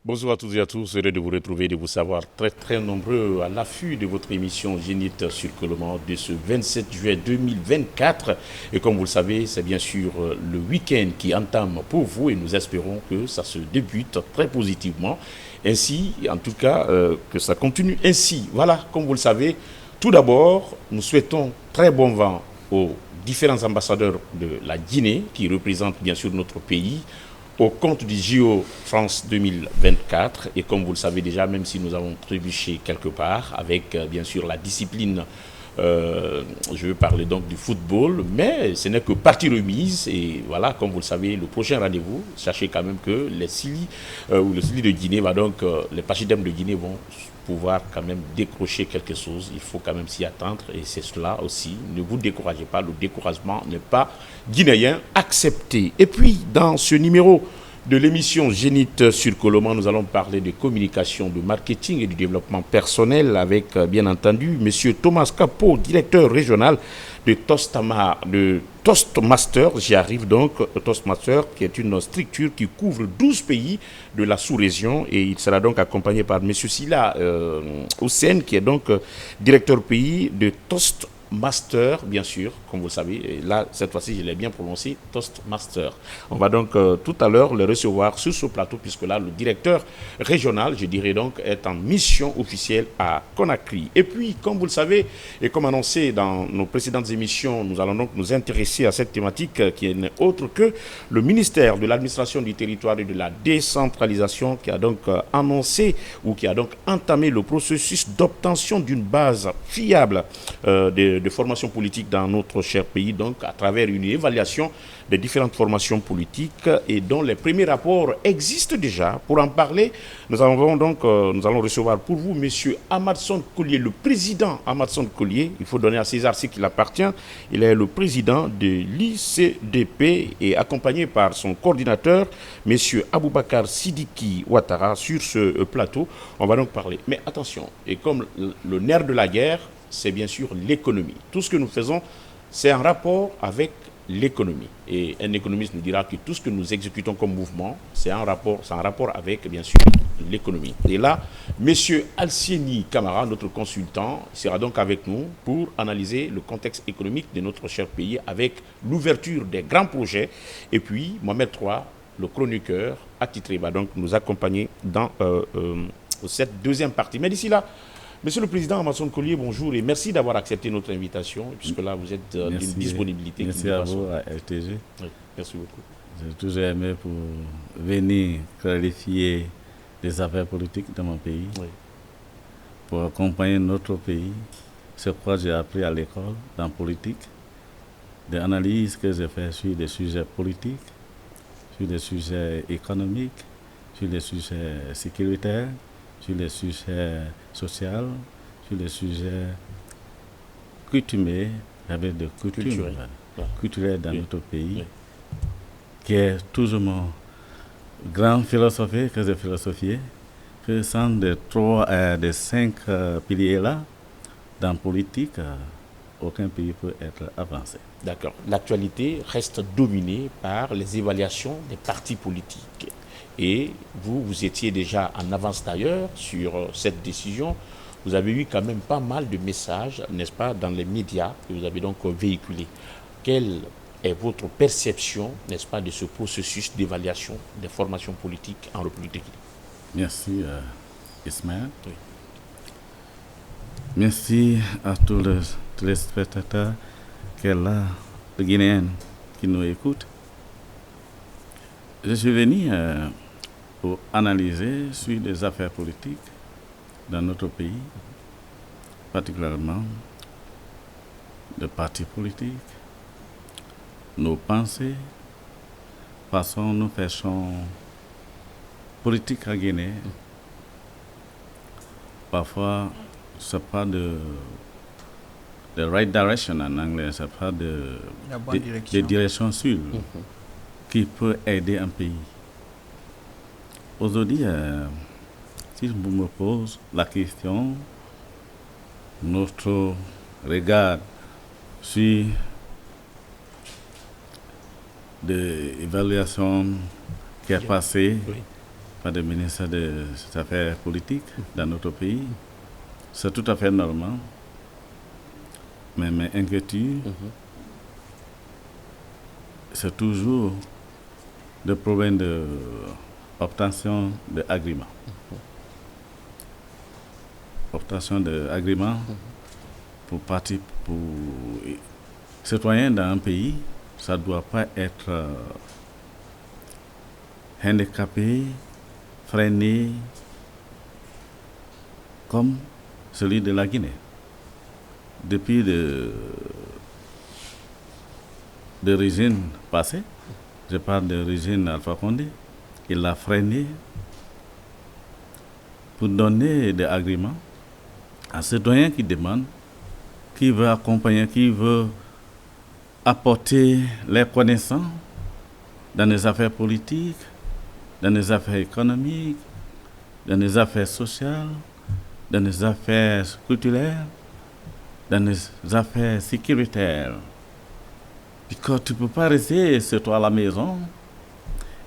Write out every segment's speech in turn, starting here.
Bonjour à toutes et à tous, heureux de vous retrouver, de vous savoir très nombreux à l'affût de votre émission Zénith sur Colomans de ce 27 juillet 2024. Et comme vous le savez, c'est bien sûr le week-end qui entame pour vous et nous espérons que ça se débute très positivement. Ainsi, en tout cas, que ça continue ainsi. Voilà, comme vous le savez, tout d'abord, nous souhaitons très bon vent aux différents ambassadeurs de la Guinée qui représentent bien sûr notre pays au compte du JO France 2024. Et comme vous le savez déjà, même si nous avons trébuché quelque part avec bien sûr la discipline, je veux parler donc du football, mais ce n'est que partie remise. Et voilà, comme vous le savez, le prochain rendez-vous, sachez quand même que les Sili ou le Sili de Guinée va donc, les Pachidem de Guinée vont pouvoir quand même décrocher quelque chose. Il faut quand même s'y attendre et c'est cela aussi. Ne vous découragez pas, le découragement n'est pas guinéen accepté. Et puis, dans ce numéro de l'émission Zénith sur Colomans, nous allons parler de communication, de marketing et du développement personnel avec, bien entendu, M. Thomas Capot, directeur régional de Toastmaster. J'y arrive donc, Toastmaster, qui est une structure qui couvre 12 pays de la sous-région et il sera donc accompagné par M. Silla Houssen, qui est donc directeur pays de Toastmaster, bien sûr, comme vous le savez. Et là, cette fois-ci, je l'ai bien prononcé, Toastmaster. On va donc tout à l'heure le recevoir sur ce plateau, puisque là, le directeur régional, je dirais donc, est en mission officielle à Conakry. Et puis, comme vous le savez, et comme annoncé dans nos précédentes émissions, nous allons donc nous intéresser à cette thématique qui n'est autre que le ministère de l'administration du territoire et de la décentralisation qui a donc annoncé ou qui a donc entamé le processus d'obtention d'une base fiable de formation politique dans notre cher pays, donc à travers une évaluation des différentes formations politiques et dont les premiers rapports existent déjà. Pour en parler, nous allons recevoir pour vous M. Amadson Collier, le président Amadson Collier. Il faut donner à César ce qu'il appartient. Il est le président de l'ICDP et accompagné par son coordinateur, M. Aboubakar Sidiki Ouattara, sur ce plateau. On va donc parler. Mais attention, et comme le nerf de la guerre, c'est bien sûr l'économie. Tout ce que nous faisons, c'est en rapport avec l'économie. Et un économiste nous dira que tout ce que nous exécutons comme mouvement, c'est en rapport avec, bien sûr, l'économie. Et là, M. Alcieni Camara, notre consultant, sera donc avec nous pour analyser le contexte économique de notre cher pays avec l'ouverture des grands projets. Et puis, Mohamed III, le chroniqueur attitré, va donc nous accompagner dans cette deuxième partie. Mais d'ici là, Monsieur le Président Amadson Collier, bonjour et merci d'avoir accepté notre invitation, puisque là vous êtes d'une disponibilité. Merci à vous, à RTG. Oui, merci beaucoup. J'ai toujours aimé pour venir clarifier les affaires politiques de mon pays, oui, pour accompagner notre pays. C'est quoi j'ai appris à l'école, dans la politique, des analyses que j'ai fait sur des sujets politiques, sur des sujets économiques, sur des sujets sécuritaires, sur les sujets sociaux, sur les sujets coutumiers, avec des coutumes culturelles dans notre pays, qui est toujours mon grand philosophie que j'ai philosophié, que sans des 5 piliers-là, dans la politique, aucun pays peut être avancé. D'accord. L'actualité reste dominée par les évaluations des partis politiques. Et vous étiez déjà en avance d'ailleurs sur cette décision. Vous avez eu quand même pas mal de messages, n'est-ce pas, dans les médias que vous avez donc véhiculés. Quelle est votre perception, n'est-ce pas, de ce processus d'évaluation des formations politiques en République de Guinée? Merci, Ismaël. Oui. Merci à tous les téléspectateurs les Guinéens qui nous écoutent. Je suis venu pour analyser sur les affaires politiques dans notre pays, particulièrement les partis politiques, nos pensées, façon nous faisons politique à Guinée. Parfois, ce n'est pas de right direction en anglais, ce n'est pas de direction sûre qui peut aider un pays. Aujourd'hui, si je me pose la question, notre regard sur l'évaluation qui est passée pas de ministre des Affaires politiques dans notre pays. C'est tout à fait normal. Mais mes inquiétudes, c'est toujours le problème d'obtention d'agrément. Obtention d'agrément pour partir pour citoyen dans un pays, ça ne doit pas être handicapé, freiné, comme celui de la Guinée. Depuis le régime passé, je parle de régime Alpha Condé, il l'a freiné pour donner des agréments à citoyens qui demandent, qui veut accompagner, qui veut apporter les connaissances dans les affaires politiques, dans les affaires économiques, dans les affaires sociales, dans les affaires culturelles, dans les affaires sécuritaires. Parce que tu ne peux pas rester sur toi à la maison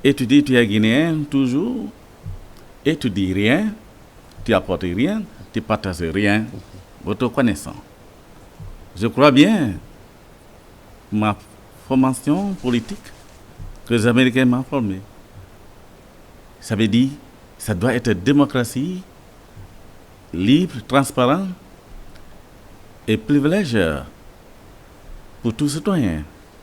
et tu dis tu es guinéen toujours et tu dis rien, tu apportes rien, tu partages rien, votre connaissance. Je crois bien ma formation politique que les Américains m'ont formée. Ça veut dire ça doit être démocratie, libre, transparent et privilège pour tous citoyens.